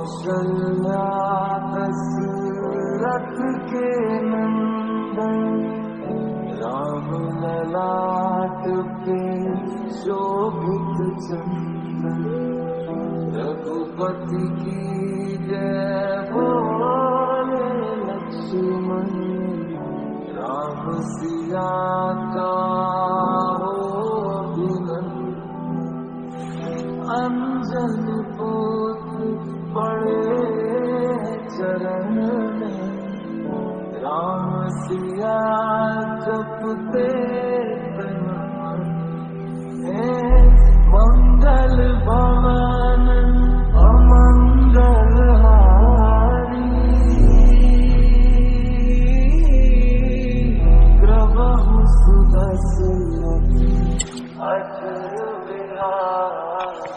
कौशल्या दशरथ के नंदन, राम ललाट पे शोभित चंदन। रघुपति की जय बोले लक्ष्मण, राम सिया का हो अभिनंदन। अंजन पुत्र पड़े चरण में, राम सिया जपते तन। मंगल भवन अमंगल हारी, प्रभु सुदर्शन अजर विहारी।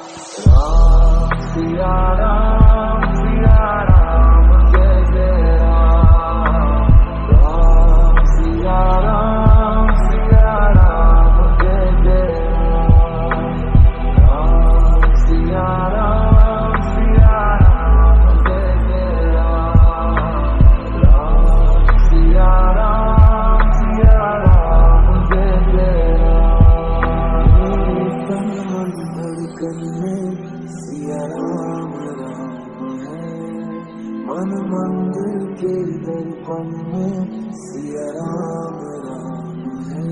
राम सिया राम जय जय राम। राम सिया राम जय जय राम। राम सिया राम जय जय राम। राम सिया राम जय जय राम। तन मन धड़कन में सिया राम है, मन मंदिर के दर्पण में सिया राम है।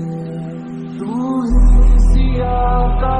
तू ही सिया का